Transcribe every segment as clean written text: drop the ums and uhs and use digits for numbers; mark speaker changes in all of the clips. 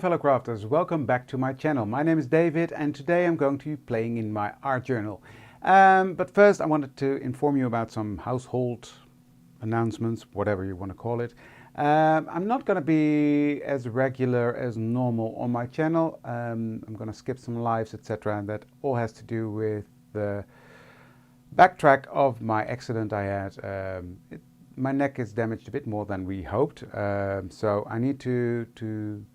Speaker 1: fellow crafters, welcome back to my channel. My name is David and today I'm going to be playing in my art journal. But first I wanted to inform you about some household announcements, whatever you want to call it. I'm not going to be as regular as normal on my channel. I'm going to skip some lives, etc. And that all has to do with the backtrack of my accident I had. My neck is damaged a bit more than we hoped, so I need to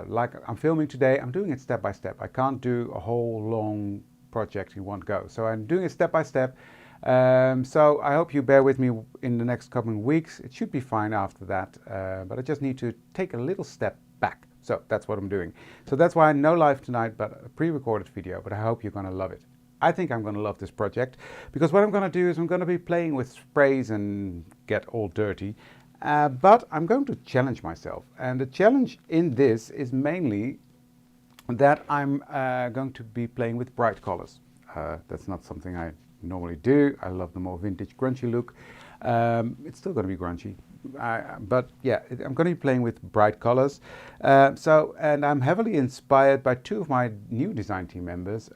Speaker 1: like I'm filming today, I'm doing it step by step. I can't do a whole long project in one go, so I'm doing it step by step. So I hope you bear with me in the next coming weeks. It should be fine after that, but I just need to take a little step back. So that's what I'm doing. So that's why no live tonight, but a pre-recorded video, but I hope you're going to love it. I think I'm going to love this project because what I'm going to do is I'm going to be playing with sprays and get all dirty, but I'm going to challenge myself, and the challenge in this is mainly that I'm going to be playing with bright colors. That's not something I normally do. I love the more vintage grungy look. It's still going to be grungy, but yeah, I'm going to be playing with bright colors. And I'm heavily inspired by two of my new design team members,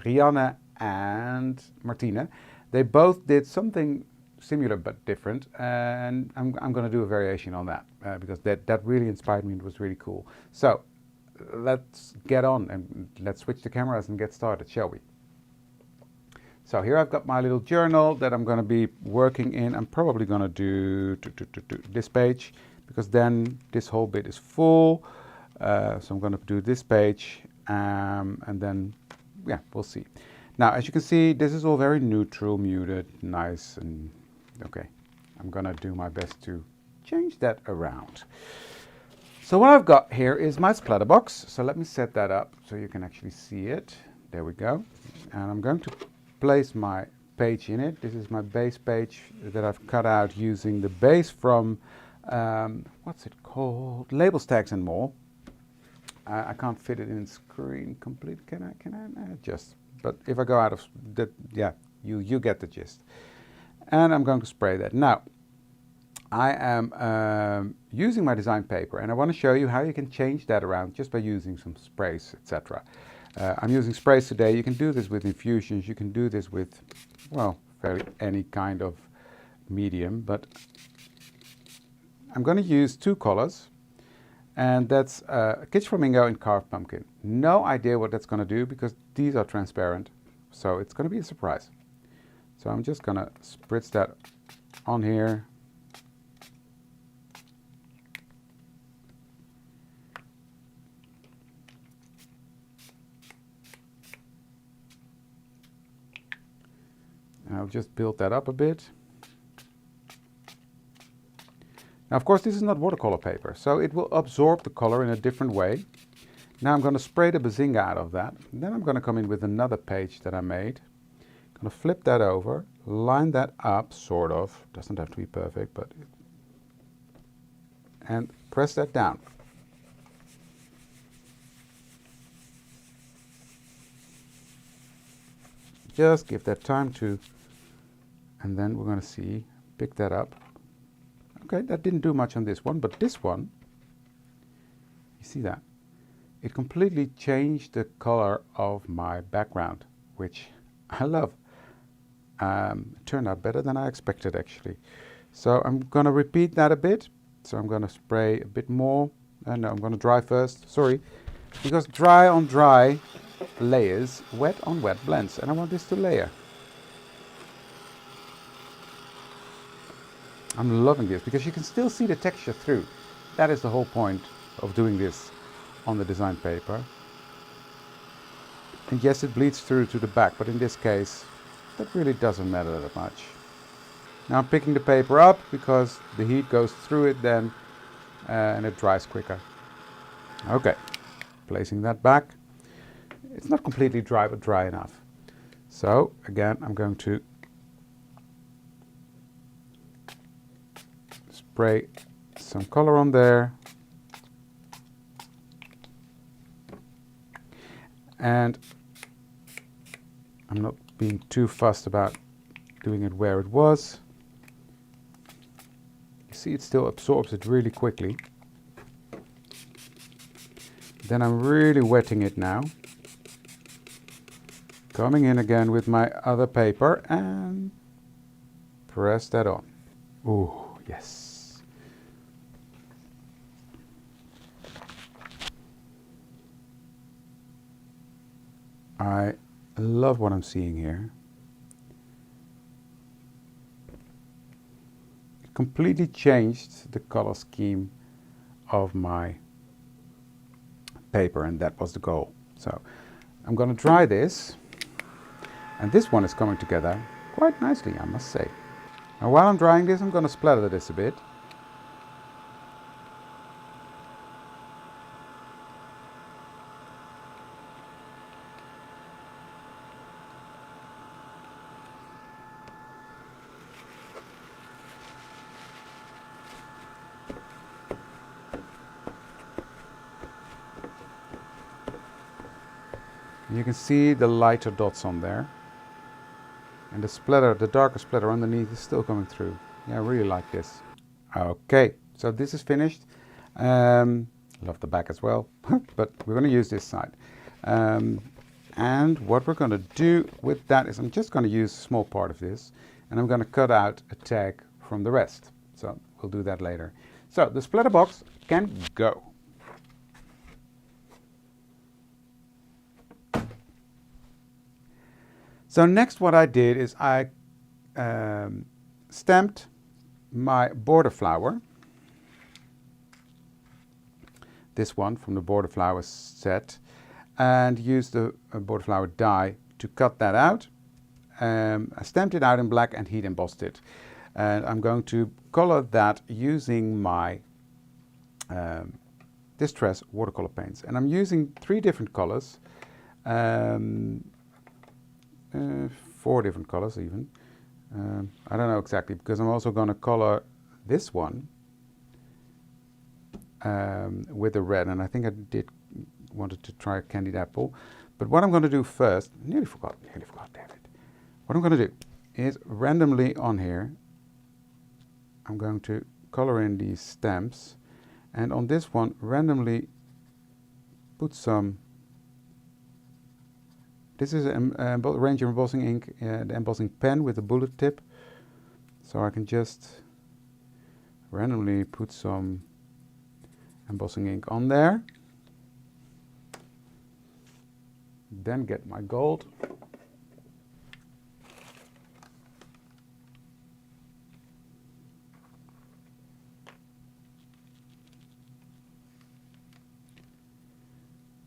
Speaker 1: Rianne and Martina. They both did something similar but different, and I'm going to do a variation on that because that really inspired me. It was really cool. So let's get on and let's switch the cameras and get started, shall we? So here I've got my little journal that I'm going to be working in. I'm probably going to do this page because then this whole bit is full. So I'm going to do this page and then, yeah, we'll see. Now, as you can see, this is all very neutral, muted, nice, and okay. I'm going to do my best to change that around. So what I've got here is my splatter box. So let me set that up so you can actually see it. There we go. And I'm going to place my page in it. This is my base page that I've cut out using the base from what's it called? Label Stacks and More. I can't fit it in screen complete. Can I adjust? But if I go out of that, yeah, you get the gist. And I'm going to spray that. Now, I am using my design paper, and I want to show you how you can change that around just by using some sprays, etc. I'm using sprays today. You can do this with infusions. You can do this with, well, fairly any kind of medium. But I'm going to use two colors, and that's Kitsch Flamingo and Carved Pumpkin. No idea what that's going to do because these are transparent, so it's going to be a surprise. So I'm just going to spritz that on here. I'll just build that up a bit. Now, of course, this is not watercolor paper, so it will absorb the color in a different way. Now I'm going to spray the bazinga out of that. Then I'm going to come in with another page that I made. I'm going to flip that over, line that up, sort of. Doesn't have to be perfect, but... and press that down. Just give that time to... and then we're going to see, pick that up. Okay, that didn't do much on this one, but this one, you see that? It completely changed the color of my background, which I love. It turned out better than I expected, actually. So I'm going to repeat that a bit. So I'm going to spray a bit more. No, I'm going to dry first, sorry. Because dry on dry layers, wet on wet blends. And I want this to layer. I'm loving this because you can still see the texture through. That is the whole point of doing this on the design paper. And yes, it bleeds through to the back, but in this case, that really doesn't matter that much. Now I'm picking the paper up because the heat goes through it then and it dries quicker. Okay, placing that back. It's not completely dry, but dry enough. So again, I'm going to spray some color on there, and I'm not being too fussed about doing it where it was. You see, it still absorbs it really quickly. Then I'm really wetting it now. Coming in again with my other paper and press that on. Ooh, yes. I love what I'm seeing here. It completely changed the color scheme of my paper, and that was the goal. So I'm going to dry this, and this one is coming together quite nicely, I must say. Now while I'm drying this, I'm going to splatter this a bit. You can see the lighter dots on there. And the splatter, the darker splatter underneath is still coming through. Yeah, I really like this. Okay, so this is finished. Love the back as well, but we're going to use this side. And what we're going to do with that is I'm just going to use a small part of this, and I'm going to cut out a tag from the rest. So we'll do that later. So the splatter box can go. So next what I did is I stamped my border flower, this one from the border flower set, and used the border flower die to cut that out. I stamped it out in black and heat embossed it. And I'm going to color that using my Distress watercolor paints. And I'm using 3 different colors. 4 different colors even. I don't know exactly, because I'm also going to color this one with the red, and I think I wanted to try candied apple. But what I'm going to do first, nearly forgot, damn it. What I'm going to do is randomly on here, I'm going to color in these stamps, and on this one randomly put some. This is a Ranger embossing ink, the embossing pen with a bullet tip. So I can just randomly put some embossing ink on there. Then get my gold.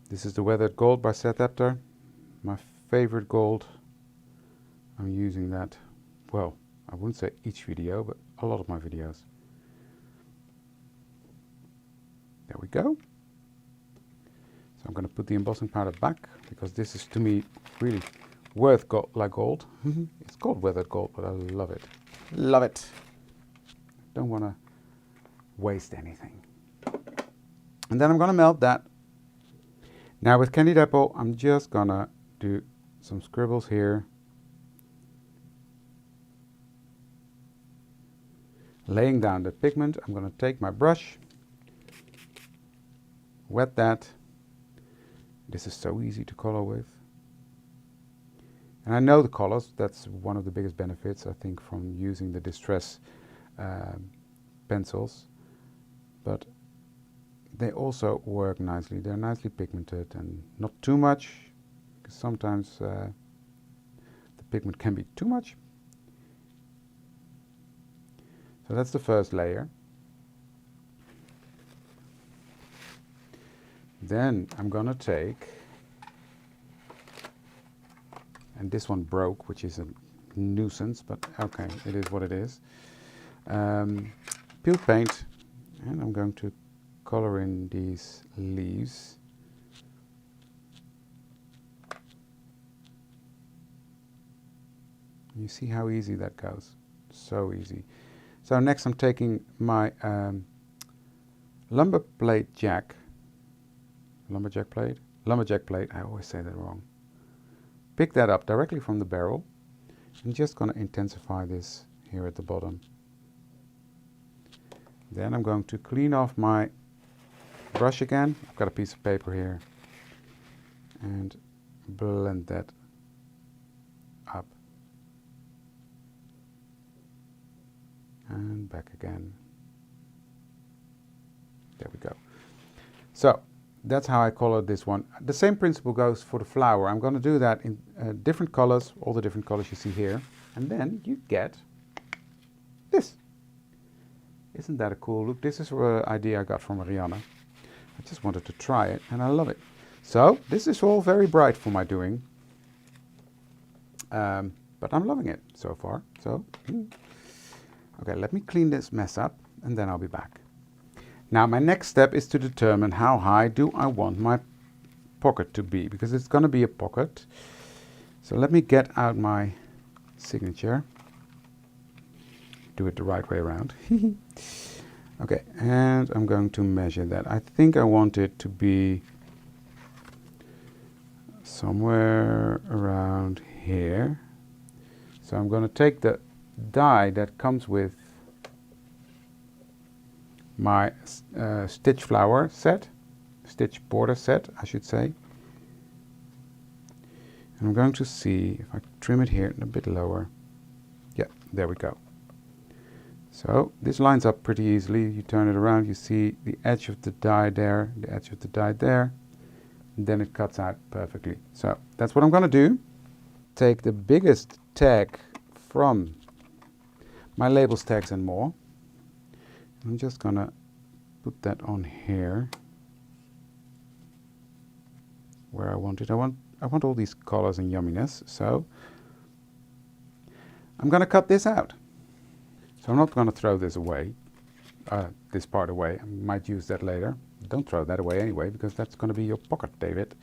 Speaker 1: This is the Weathered Gold by Seth Epter. My favorite gold. I'm using that, well, I wouldn't say each video, but a lot of my videos. There we go. So I'm going to put the embossing powder back, because this is to me really worth like gold. It's called Weathered Gold, but I love it. Love it. Don't want to waste anything. And then I'm going to melt that. Now with candied apple, I'm just going to do some scribbles here, laying down the pigment. I'm going to take my brush, wet that. This is so easy to color with, and I know the colors. That's one of the biggest benefits, I think, from using the Distress pencils, but they also work nicely. They're nicely pigmented and not too much, because sometimes the pigment can be too much. So that's the first layer. Then I'm gonna take, and this one broke, which is a nuisance, but okay, it is what it is. Peel paint, and I'm going to color in these leaves. You see how easy that goes? So easy. So next I'm taking my lumberjack plate, I always say that wrong. Pick that up directly from the barrel. I'm just going to intensify this here at the bottom. Then I'm going to clean off my brush again. I've got a piece of paper here. And blend that up. And back again. There we go. So that's how I color this one. The same principle goes for the flower. I'm going to do that in different colors, all the different colors you see here. And then you get this. Isn't that a cool look? This is an idea I got from Marianne. I just wanted to try it and I love it. So this is all very bright for my doing. But I'm loving it so far. So, okay, let me clean this mess up and then I'll be back. Now my next step is to determine how high do I want my pocket to be, because it's going to be a pocket. So let me get out my signature. Do it the right way around. Okay, and I'm going to measure that. I think I want it to be somewhere around here. So I'm going to take the die that comes with my stitch flower set, stitch border set, I should say. And I'm going to see if I trim it here a bit lower. Yeah, there we go. So this lines up pretty easily. You turn it around, you see the edge of the die there, the edge of the die there, and then it cuts out perfectly. So that's what I'm going to do. Take the biggest tag from my labels, tags and more. I'm just going to put that on here where I want it. I want all these colors and yumminess, so I'm going to cut this out. So I'm not going to throw this away, this part away. I might use that later. Don't throw that away anyway, because that's going to be your pocket, David.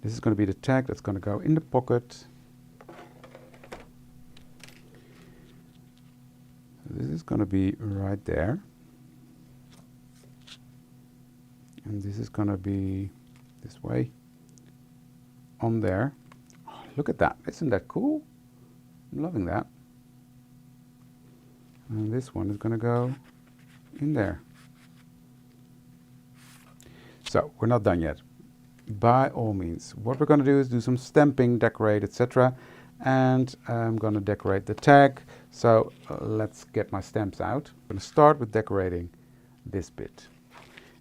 Speaker 1: This is going to be the tag that's going to go in the pocket. This is going to be right there. And this is going to be this way on there. Oh, look at that. Isn't that cool? I'm loving that. And this one is going to go in there. So we're not done yet. By all means, what we're going to do is do some stamping, decorate, etc. And I'm going to decorate the tag. So let's get my stamps out. I'm going to start with decorating this bit.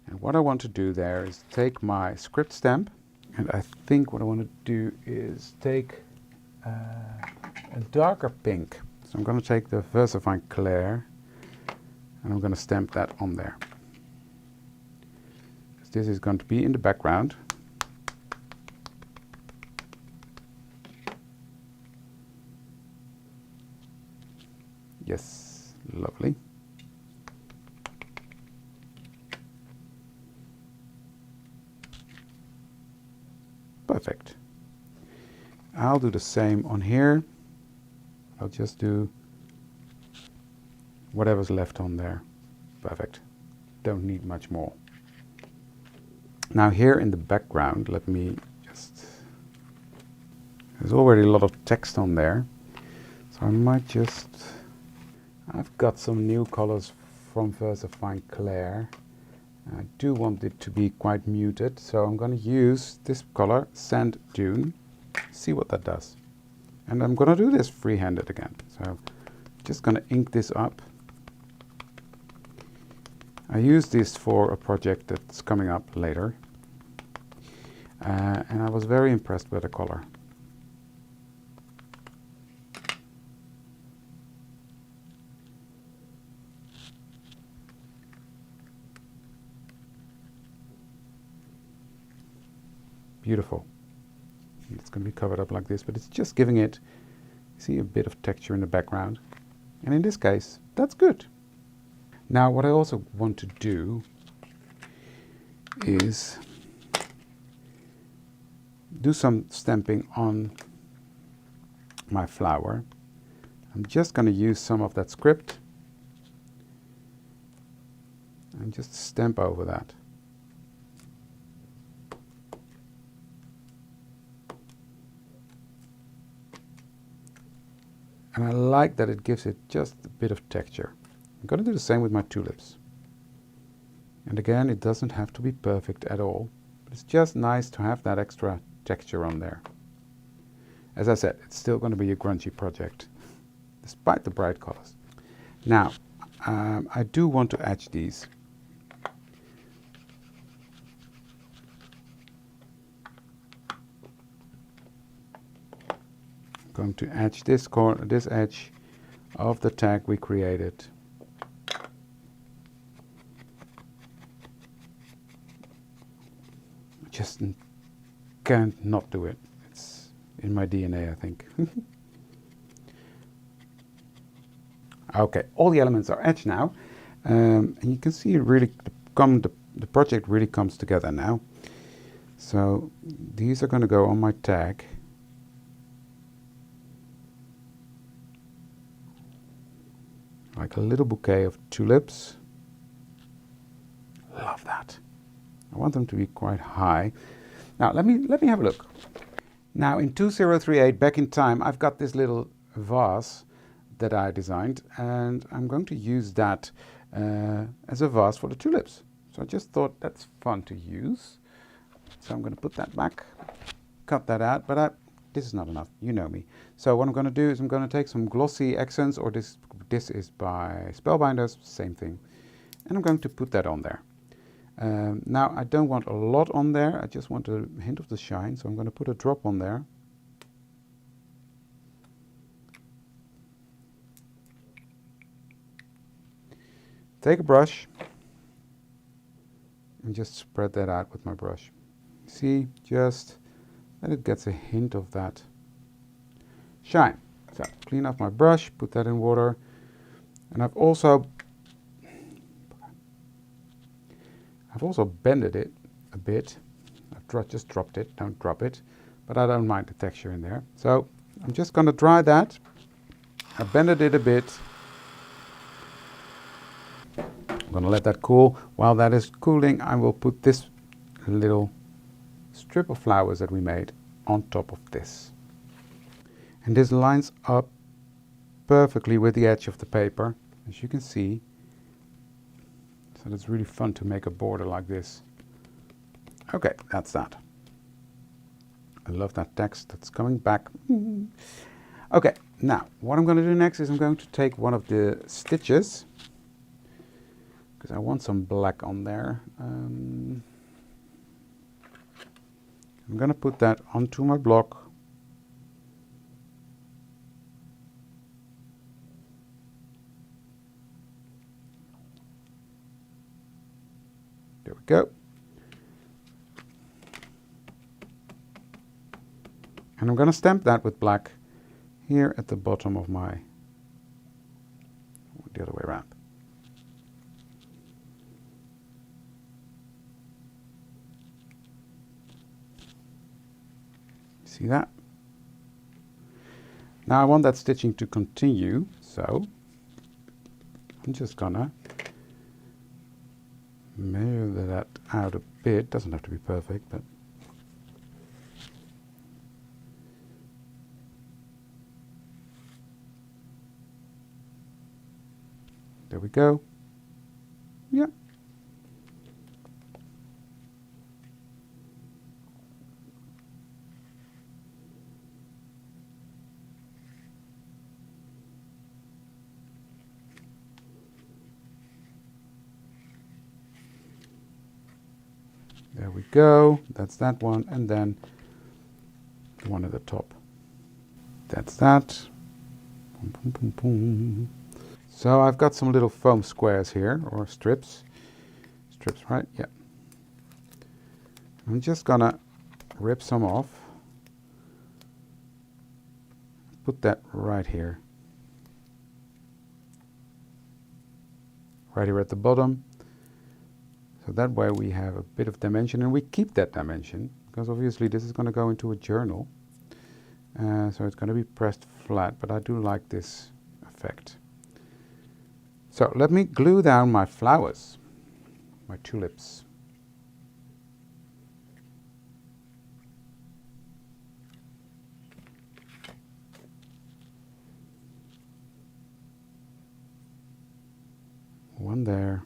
Speaker 1: And what I want to do there is take my script stamp. And I think what I want to do is take a darker pink. So I'm going to take the VersaFine Clair and I'm going to stamp that on there. This is going to be in the background. Yes, lovely. Perfect. I'll do the same on here. I'll just do whatever's left on there. Perfect. Don't need much more. Now here in the background, let me just... There's already a lot of text on there. So I might just... I've got some new colors from VersaFine Clair. I do want it to be quite muted, so I'm going to use this color, Sand Dune. See what that does. And I'm going to do this free-handed again. So just going to ink this up. I use this for a project that's coming up later. And I was very impressed with the color. Beautiful. It's going to be covered up like this, but it's just giving it, see, a bit of texture in the background. And in this case, that's good. Now, what I also want to do is do some stamping on my flower. I'm just going to use some of that script and just stamp over that. And I like that it gives it just a bit of texture. I'm going to do the same with my tulips. And again, it doesn't have to be perfect at all. But it's just nice to have that extra texture on there. As I said, it's still going to be a grungy project, despite the bright colors. Now, I do want to etch these. I'm going to etch this edge of the tag we created. Just can't not do it. It's in my DNA, I think. Okay, all the elements are etched now, and you can see it really the project really comes together now. So these are going to go on my tag. Like a little bouquet of tulips. Love that. I want them to be quite high. Now let me have a look. Now in 2038, back in time, I've got this little vase that I designed, and I'm going to use that as a vase for the tulips. So I just thought that's fun to use. So I'm going to put that back, cut that out, but this is not enough, you know me. So what I'm going to do is I'm going to take some glossy accents, or this is by Spellbinders, same thing. And I'm going to put that on there. Now I don't want a lot on there, I just want a hint of the shine, so I'm going to put a drop on there. Take a brush and just spread that out with my brush. See, just that it gets a hint of that shine. So clean off my brush, put that in water, and I've also bended it a bit. I've just dropped it, don't drop it, but I don't mind the texture in there. So I'm just going to dry that. I bended it a bit. I'm going to let that cool. While that is cooling, I will put this little strip of flowers that we made on top of this. And this lines up perfectly with the edge of the paper, as you can see. So it's really fun to make a border like this. Okay, that's that. I love that text that's coming back. Okay, now what I'm going to do next is I'm going to take one of the stitches, because I want some black on there. I'm going to put that onto my block. There we go. And I'm going to stamp that with black here at the bottom of my, the other way around. See that? Now I want that stitching to continue, so I'm just gonna measure that out a bit. Doesn't have to be perfect, but there we go. Yeah. There we go, that's that one, and then the one at the top. That's that. Boom, boom, boom, boom. So I've got some little foam squares here, or strips. Strips, right? Yeah. I'm just gonna rip some off. Put that right here. Right here at the bottom. So that way we have a bit of dimension, and we keep that dimension, because obviously this is going to go into a journal. So it's going to be pressed flat, but I do like this effect. So let me glue down my flowers, my tulips. One there.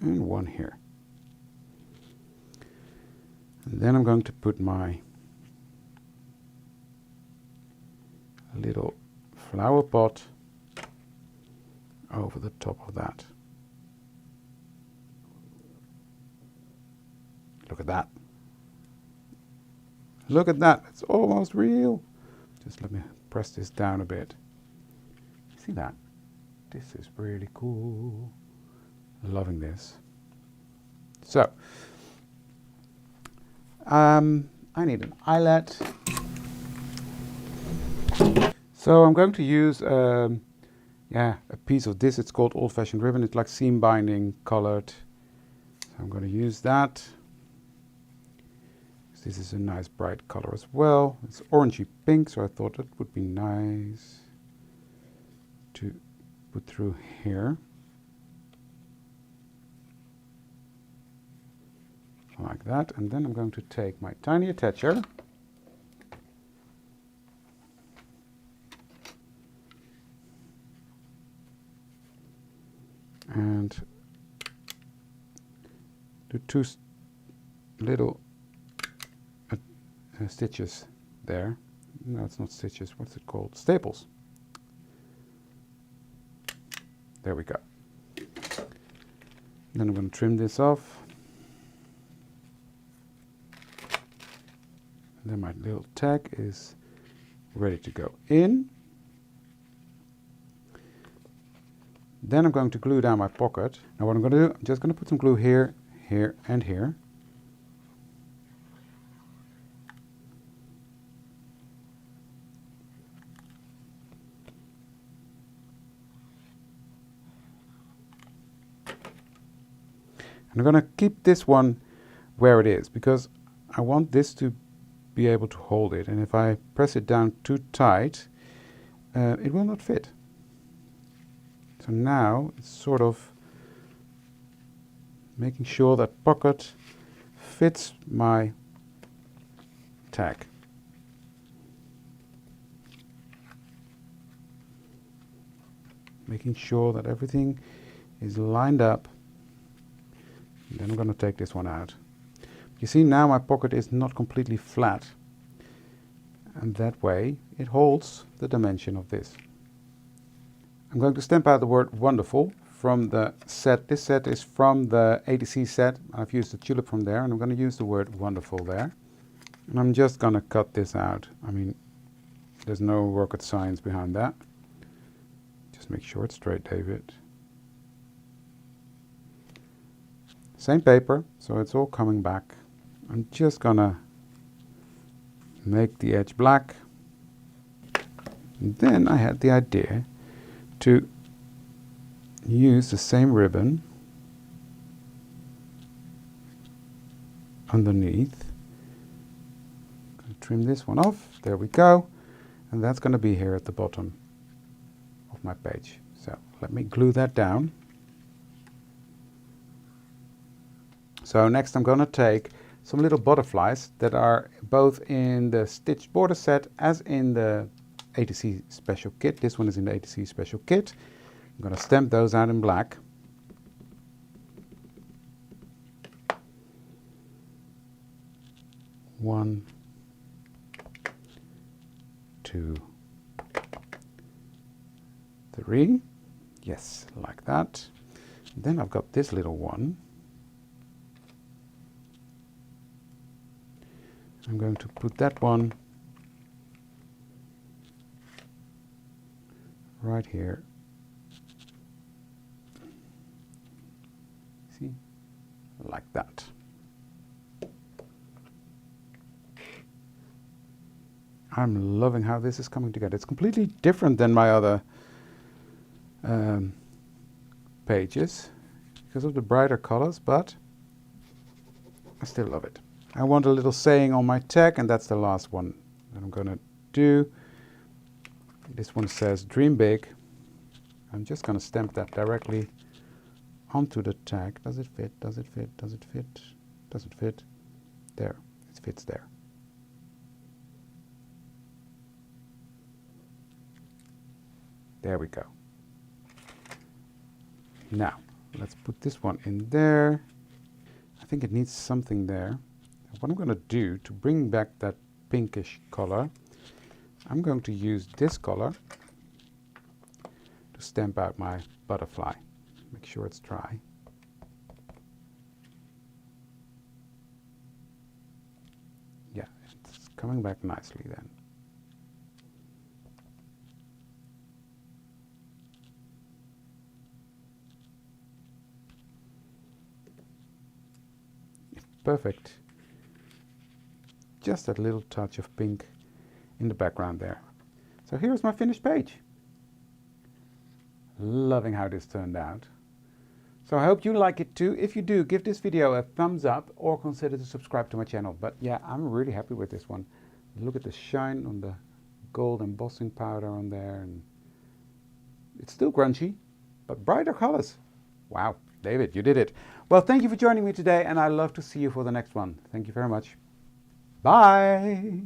Speaker 1: and one here. And then I'm going to put my little flower pot over the top of that. Look at that. Look at that. It's almost real. Just let me press this down a bit. See that? This is really cool. Loving this. So, I need an eyelet. So I'm going to use a piece of this. It's called old-fashioned ribbon. It's like seam binding colored. So I'm going to use that. This is a nice bright color as well. It's orangey pink, so I thought it would be nice to put through here. Like that. And then I'm going to take my tiny attacher and do two little stitches there. No, it's not stitches. What's it called? Staples. There we go. Then I'm going to trim this off. And then my little tag is ready to go in. Then I'm going to glue down my pocket. Now what I'm going to do, I'm just going to put some glue here, here, and here. And I'm going to keep this one where it is because I want this to be able to hold it. And if I press it down too tight, it will not fit. So now it's sort of making sure that pocket fits my tag. Making sure that everything is lined up. And then I'm going to take this one out. You see now my pocket is not completely flat. And that way it holds the dimension of this. I'm going to stamp out the word wonderful from the set. This set is from the ATC set. I've used the tulip from there and I'm going to use the word wonderful there. And I'm just going to cut this out. I mean, there's no rocket science behind that. Just make sure it's straight, David. Same paper, so it's all coming back. I'm just gonna make the edge black. And then I had the idea to use the same ribbon underneath. Gonna trim this one off. There we go. And that's gonna be here at the bottom of my page. So let me glue that down. So next I'm going to take some little butterflies that are both in the stitched border set as in the ATC special kit. This one is in the ATC special kit. I'm going to stamp those out in black. One, two, three. Yes, like that. Then I've got this little one. I'm going to put that one right here. See? Like that. I'm loving how this is coming together. It's completely different than my other pages because of the brighter colors, but I still love it. I want a little saying on my tag, and that's the last one that I'm going to do. This one says dream big. I'm just going to stamp that directly onto the tag. Does it fit? Does it fit? Does it fit? Does it fit? There. It fits there. There we go. Now, Let's put this one in there. I think it needs something there. What I'm going to do to bring back that pinkish color, I'm going to use this color to stamp out my butterfly. Make sure it's dry. Yeah, it's coming back nicely then. Perfect. Just that little touch of pink in the background there. So here's my finished page. Loving how this turned out. So I hope you like it too. If you do, give this video a thumbs up or consider to subscribe to my channel. But yeah, I'm really happy with this one. Look at the shine on the gold embossing powder on there. And it's still grungy, but brighter colors. Wow, David, you did it. Well, thank you for joining me today, and I'd love to see you for the next one. Thank you very much. Bye.